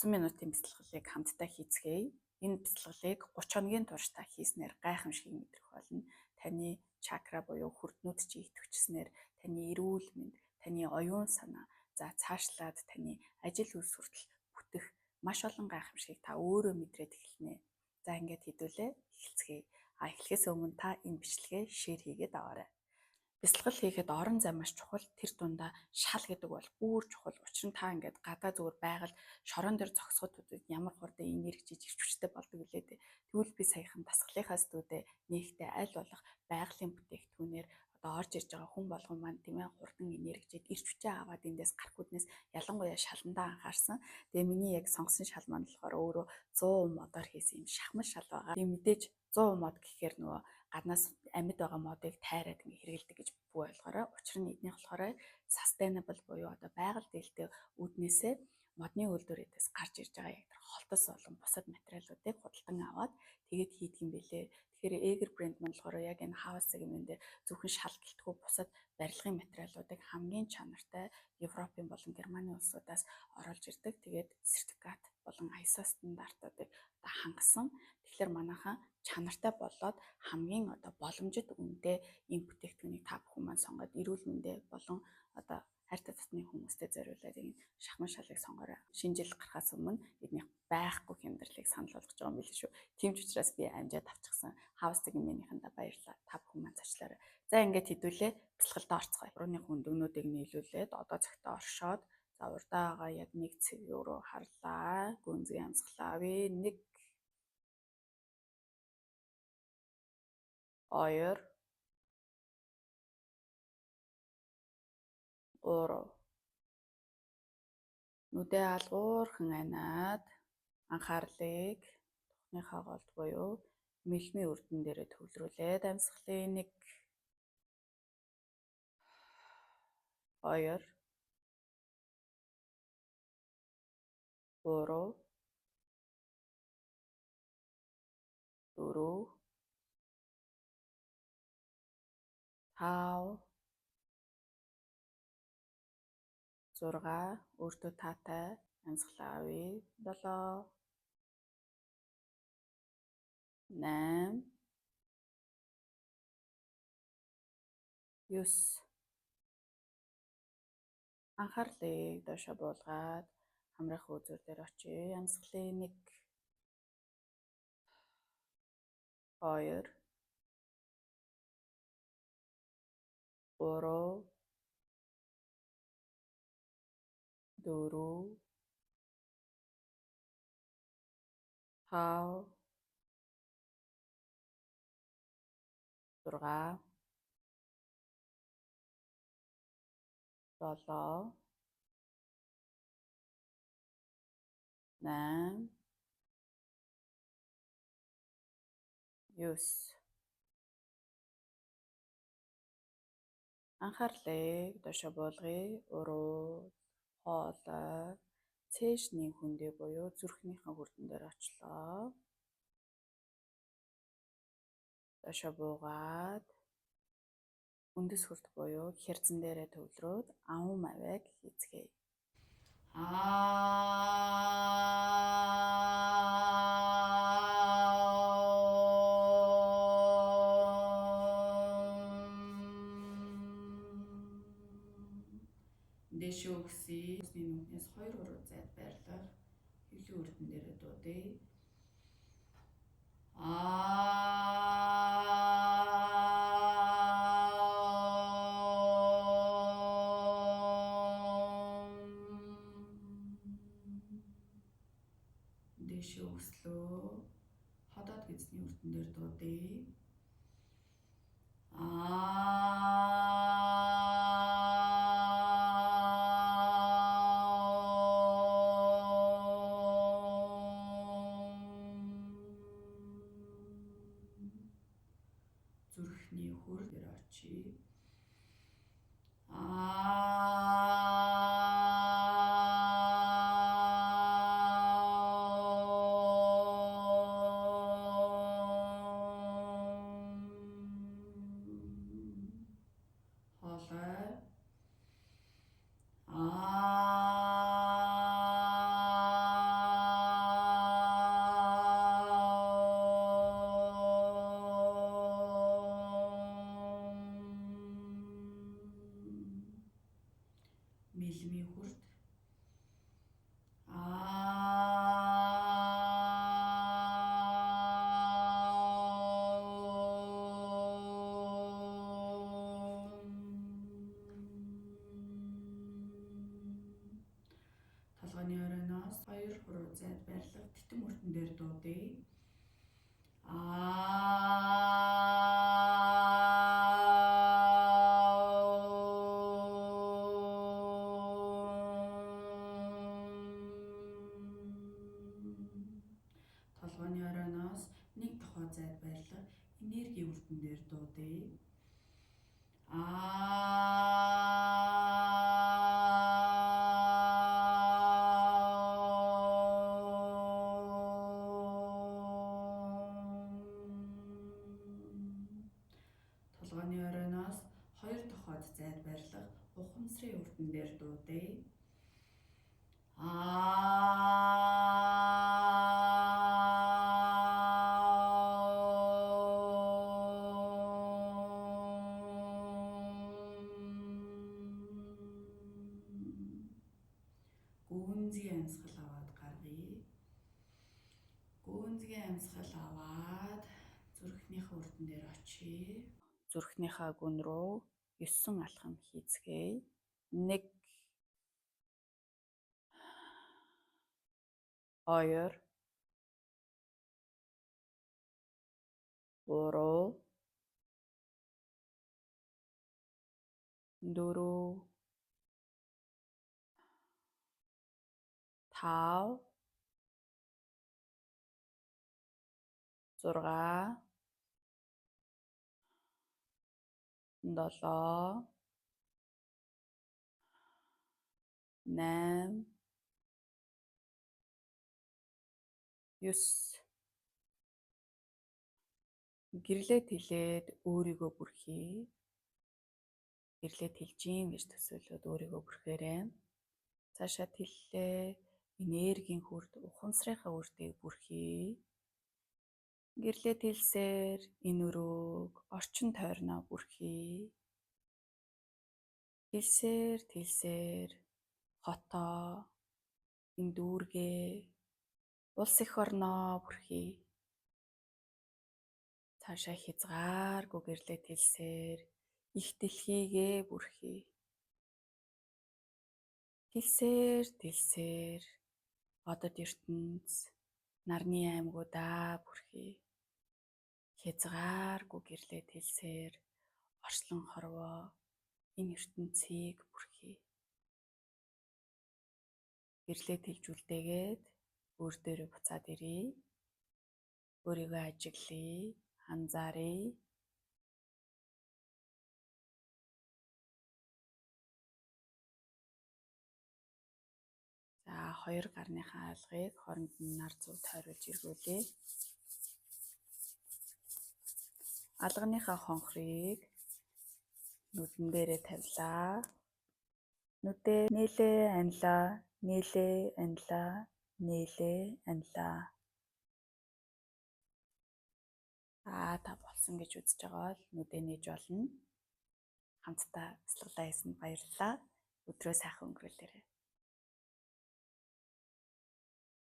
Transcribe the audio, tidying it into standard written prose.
30 минутын бяцлаглалыг хамтдаа хийцгээе. Энэ бяцлаглалыг 30 хоногийн турш та хийснээр гайхамшиг мэдрэх болно. Таны чакра буюу хүрднүүд чи идэвхжснээр таны эрүүл мэнд, таны оюун санаа, за цаашлаад таны ажил үйлс хүртэл бүтэх маш олон гайхамшигыг та өөрөө мэдрээд эхэлнэ. За ингээд хэдүүлээ эхэлцгээе. Эхлэхээс өмнө та энэ бичлэгээ шеэр хийгээд аваарай. Бяцлал хийхэд орон зай маш чухал. Тэр дундаа шал гэдэг бол бүр чухал. Учир нь та ингээд гадаа зүгээр байгаль шорон дээр зогсоход ямар хурдан энерги жижиг хүчтэй болдог үлээ дээ. Тэгвэл би саяхан дасгалынхаа студид нэгтээ аль болох байгалийн бүтээгдэхүүнээр одоо орж ирж байгаа хүн болгон маань тийм ээ хурдан энергичэд ирч хүчээ аваад эндээс гарахгүйднээс ялангуяа шаландаа анхаарсан. Тэгээ миний яг сонгосон шал маань болохоор өөрөө 100 модоор хийсэн юм шахмал шал байгаа. Тэгээ мэдээж 100 мод гэхээр нөгөө гаднаас амьд байгаа модыг тайраад ингээ хэрэгэлдэг гэж бүү ойлгоорой. Учир нь эднийх болохоор sustainable буюу одоо байгаль дэлтэй үүднээсээ модны үйлдвэрээс гарч ирж байгаа яг тэр холтос болон бусад материалуудыг худалдан аваад тэгээд хийдэг юм бэлээ. Тэгэхээр Эйгер брэнд маань болохоор яг энэ хаус сегмент дээр зөвхөн шал гэлтгүй бусад барилгын материалуудыг хамгийн чанартай Европын болон Германы улсуудаас оруулж ирдэг. Тэгээд сертификат болон ISO стандартуудыг одоо хангасан. Тэгэхээр манайхан чанартай болоод хамгийн одоо боломжит үнэтэй ийм бүтээгдэхүүнийг та бүхэн маань сонгоод эрүүл мэндэ болон одоо хайртай татны хүмүүстэй зориулаад энэ шахмал шалыг сонгоорой. Шинэ жил гарахаас өмнө эднийх байхгүй хямдралыг санал болгож байгаа юм билээ шүү. Тийм ч учраас би амжаад авчихсан. Хаус сегментийнхэндээ баярлалаа. Та бүхэн маань зочлоорой. За ингээд хэдүүлээ бяцлагалтаа орцгоё. Урууны хүндөгнүүдийг нийлүүлээд одоо цагтаа оршоод за урдаагаа яг нэг цэг рүү харлаа. Гүнзгий амсгалаа. 1 2 3 нүдээ алгуурхан анаад анхаарлыг тухныхаа голд буюу мэлмийн үрдэн дээрээ төвлөрүүлээд амьсгалын 1 2 3 4 5 6 өөртөө таатай амьсгалаа авъя. 7 8 9 анхаарлыг доошо буулгаад хамрах үзүүр дээр очие. Амьсгалын 1 2 3 4 5 6 7 8 9 анхаарлыг доошо буулгая. Уруу хоолой цээжний хүндээ буюу зүрхнийхээ хүрдэн дээр очлоо. Доошо буугаад үндэс хүрд буюу хязан дээрээ төвлөрөөд аван авиг хийцгээе. Дэшөө өгсөй. Усны нүхнээс 2-3 зайд байрлах хөвлийн үрдэн дээрээ дуудъя. Дэшөө өслөө ходоод гизний үрдэн дээр дуудъя. Зүрхний хөр дээр очие. руу зайд байрлах титэм өртөн дээр дуудъя. Толгойн оройноос нэг тухай зайд байрлах энерги өртөн дээр дуудъя. Толгойн оройноос хоёр тухайд зайд байрлах ухамсарын өртөн дээр дуудъя. Гүнзгий амьсгал аваад гаргая. Гүнзгий амьсгал аваад зүрхнийхээ өртөн дээр очие. Зүрхнийхээ гүн рүү 9 алхам хийцгээе. 1 2 3 4 5 6 7 8 9 гэрлээд хэлээд өөрийгөө бүрхий. Гэрлээд хэлж юм гэж төсөөлөд өөрийгөө бүрхээрэй. Цаашаа тэллээ. Энергийн хүрд ухамсарынхаа үрдийг бүрхий. Гэрлээд хэлсээр энэ өрөөг орчин тойрноо бүрхий. Хэлсээр хотоо, энэ дүүргээ, улс их орноо бүрхий. Цаашаа хязгааргүй гэрлээд хэлсээр их дэлхийгээ бүрхий. Хэлсээр одод ертөнц, нарны аймагуудаа бүрхий. Хязгааргүй гэрлээд хэлсээр орчлон хорвоо, энэ ертөнцийг бүрхий. Гэрлээд хэлж үлдээгээд өөр дээрээ буцаад ирье. Өөрийгөө ажиглая, анзааръя. За, хоёр гарныхаа алгыг хооронд нь нар зүү тойруулж эргүүлье. Алганыхаа хонхрыг нүдэн дээрээ тавилаа. Нүдээ нээлээ анилаа. Та болсон гэж үзэж байгаа бол нүдээ нээж болно. Хамтдаа бяцлаглаа хийсэнд баярлалаа. Өдрөө сайхан өнгөрүүлээрэй.